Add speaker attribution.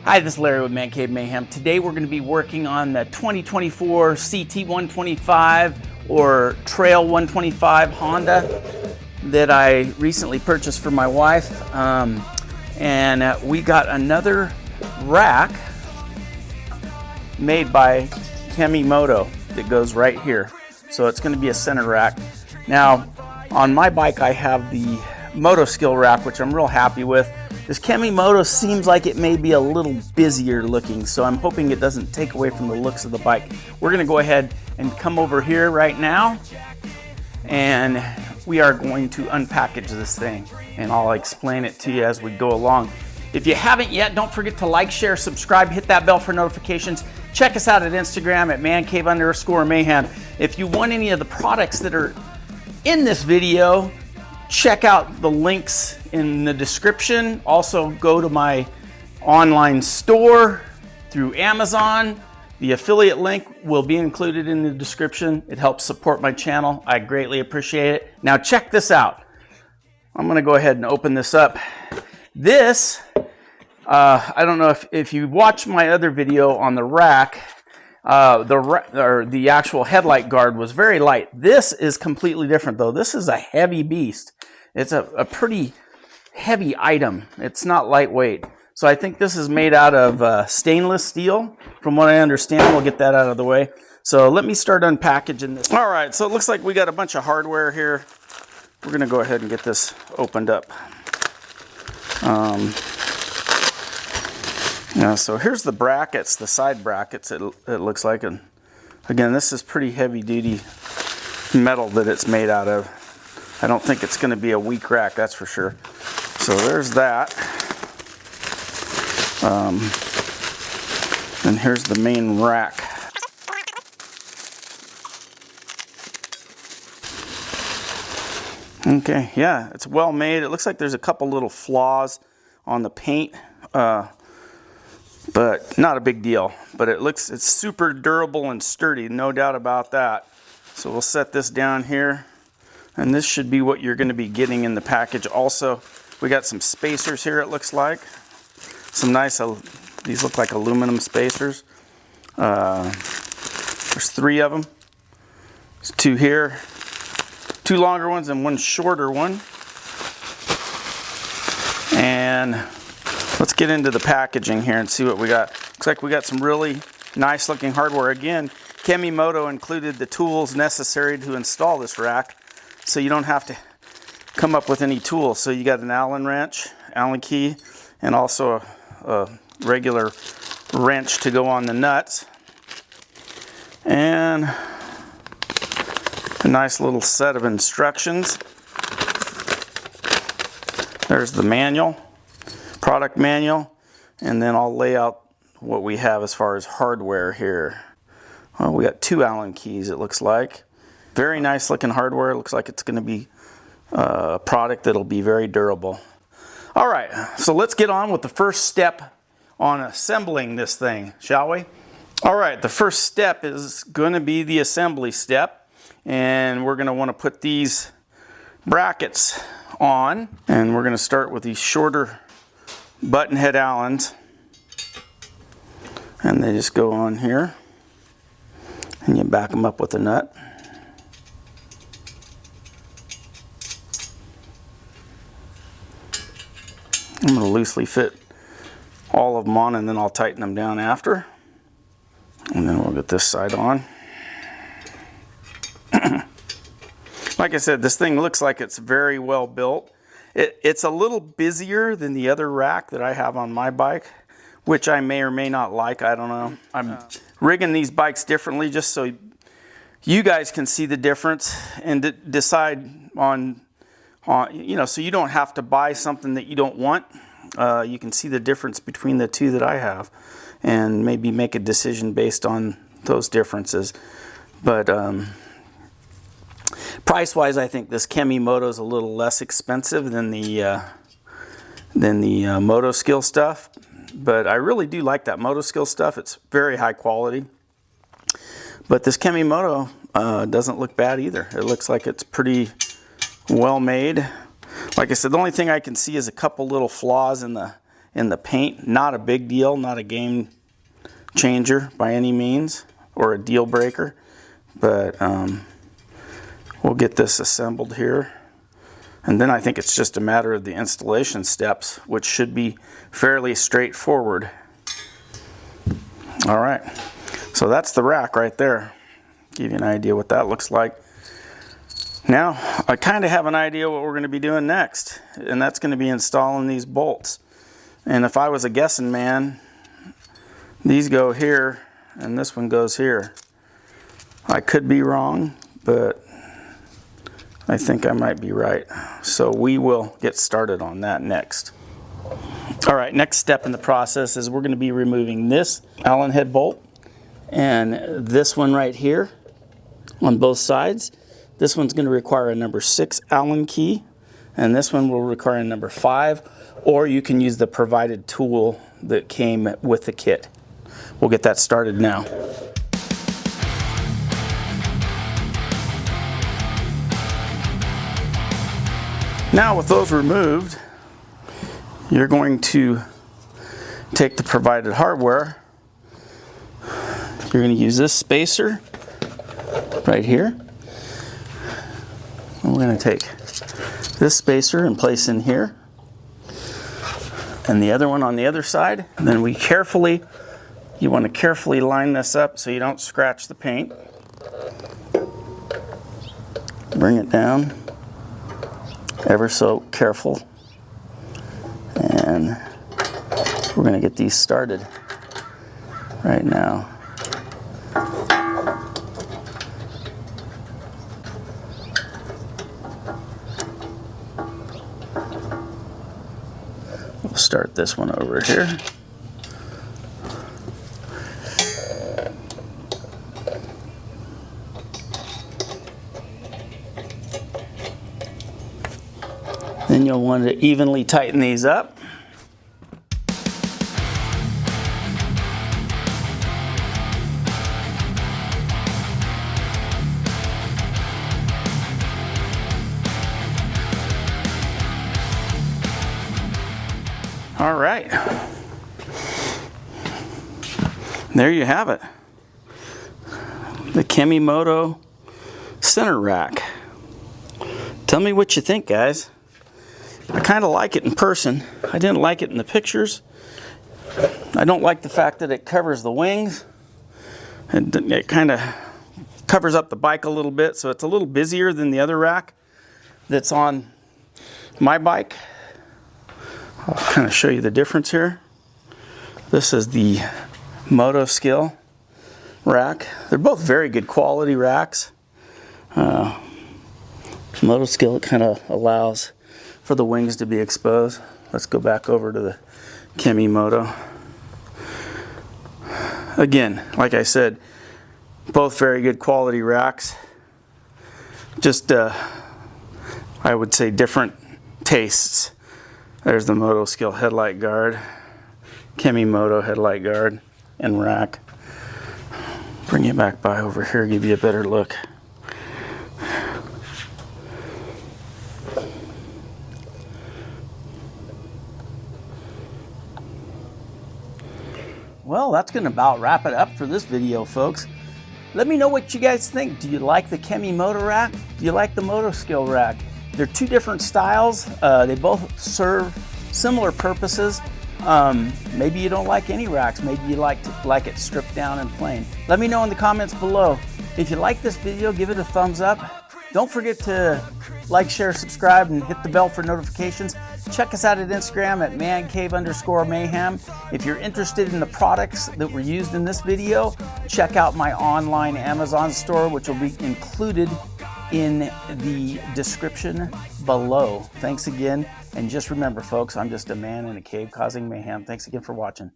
Speaker 1: Hi, this is Larry with Man Cave Mayhem. Today we're going to be working on the 2024 CT125 or Trail 125 Honda that I recently purchased for my wife. We got another rack made by KEMIMOTO that goes right here. So it's going to be a center rack. Now, on my bike I have the Moto Skill rack, which I'm real happy with. This KEMIMOTO seems like it may be a little busier looking, so I'm hoping it doesn't take away from the looks of the bike. We're going to go ahead and come over here right now, and we are going to unpackage this thing, and I'll explain it to you as we go along. If you haven't yet, don't forget to like, share, subscribe, hit that bell for notifications. Check us out at Instagram at mancave_mayhem. If you want any of the products that are in this video, check out the links in the description. Also, go to my online store through Amazon. The affiliate link will be included in the description. It helps support my channel. I greatly appreciate it. Now check this out. I'm going to go ahead and open this up. This, I don't know if you watched my other video on the rack, the actual headlight guard was very light. This is completely different though. This is a heavy beast. It's a pretty heavy item. It's not lightweight. So I think this is made out of stainless steel. From what I understand, we'll get that out of the way. So let me start unpackaging this. All right, so it looks like we got a bunch of hardware here. We're gonna go ahead and get this opened up. So here's the brackets, the side brackets, it looks like. And again, this is pretty heavy duty metal that it's made out of. I don't think it's going to be a weak rack, that's for sure. So there's that. And here's the main rack. Okay, yeah, it's well made. It looks like there's a couple little flaws on the paint, but not a big deal. But it's super durable and sturdy, no doubt about that. So we'll set this down here. And this should be what you're going to be getting in the package. Also, we got some spacers here, it looks like. Some nice, these look like aluminum spacers. There's 3 of them. There's 2 here. 2 longer ones and 1 shorter one. And let's get into the packaging here and see what we got. Looks like we got some really nice looking hardware. Again, KEMIMOTO included the tools necessary to install this rack, so you don't have to come up with any tools. So you got an Allen wrench, Allen key, and also a regular wrench to go on the nuts. And a nice little set of instructions. There's the manual, product manual, and then I'll lay out what we have as far as hardware here. Well, we got 2 Allen keys, it looks like. Very nice looking hardware. It looks like it's going to be a product that'll be very durable. All right, so let's get on with the first step on assembling this thing, shall we? All right, the first step is going to be the assembly step, and we're going to want to put these brackets on, and we're going to start with these shorter button head Allens, and they just go on here, and you back them up with a nut. I'm going to loosely fit all of them on, and then I'll tighten them down after. And then we'll get this side on. Like I said, this thing looks like it's very well built. It's a little busier than the other rack that I have on my bike, which I may or may not like. I don't know. I'm rigging these bikes differently just so you guys can see the difference and decide on so you don't have to buy something that you don't want. You can see the difference between the 2 that I have and maybe make a decision based on those differences. But price-wise, I think this KEMIMOTO is a little less expensive than the Moto Skill stuff. But I really do like that Moto Skill stuff. It's very high quality. But this KEMIMOTO doesn't look bad either. It looks like it's pretty well made. Like I said, the only thing I can see is a couple little flaws in the in the paint. Not a big deal, not a game changer by any means, or a deal breaker, but we'll get this assembled here. And then I think it's just a matter of the installation steps, which should be fairly straightforward. All right, so that's the rack right there. Give you an idea what that looks like. Now, I kind of have an idea what we're going to be doing next, and that's going to be installing these bolts. And if I was a guessing man, these go here, and this one goes here. I could be wrong, but I think I might be right. So we will get started on that next. All right, next step in the process is we're going to be removing this Allen head bolt and this one right here on both sides. This one's going to require a number 6 Allen key, and this one will require a number 5, or you can use the provided tool that came with the kit. We'll get that started now. Now with those removed, you're going to take the provided hardware. You're going to use this spacer right here. And we're going to take this spacer and place in here, and the other one on the other side. And then you want to carefully line this up so you don't scratch the paint. Bring it down, ever so careful. And we're going to get these started right now. We'll start this one over here. Then you'll want to evenly tighten these up. All right, there you have it. The KEMIMOTO Center Rack. Tell me what you think, guys. I kind of like it in person. I didn't like it in the pictures. I don't like the fact that it covers the wings. It kind of covers up the bike a little bit, so it's a little busier than the other rack that's on my bike. I'll kind of show you the difference here. This is the MotoSkill rack. They're both very good quality racks. MotoSkill kind of allows for the wings to be exposed. Let's go back over to the KEMIMOTO. Again, like I said, both very good quality racks. Just, I would say, different tastes. There's the MotoSkill headlight guard, KEMIMOTO headlight guard and rack. Bring you back by over here, give you a better look. Well, that's going to about wrap it up for this video, folks. Let me know what you guys think. Do you like the KEMIMOTO rack? Do you like the MotoSkill rack? They're two different styles. They both serve similar purposes. Maybe you don't like any racks. Maybe you like it stripped down and plain. Let me know in the comments below. If you like this video, give it a thumbs up. Don't forget to like, share, subscribe, and hit the bell for notifications. Check us out at Instagram at mancave_mayhem. If you're interested in the products that were used in this video, check out my online Amazon store, which will be included in the description below. Thanks again, and just remember, folks, I'm just a man in a cave causing mayhem. Thanks again for watching.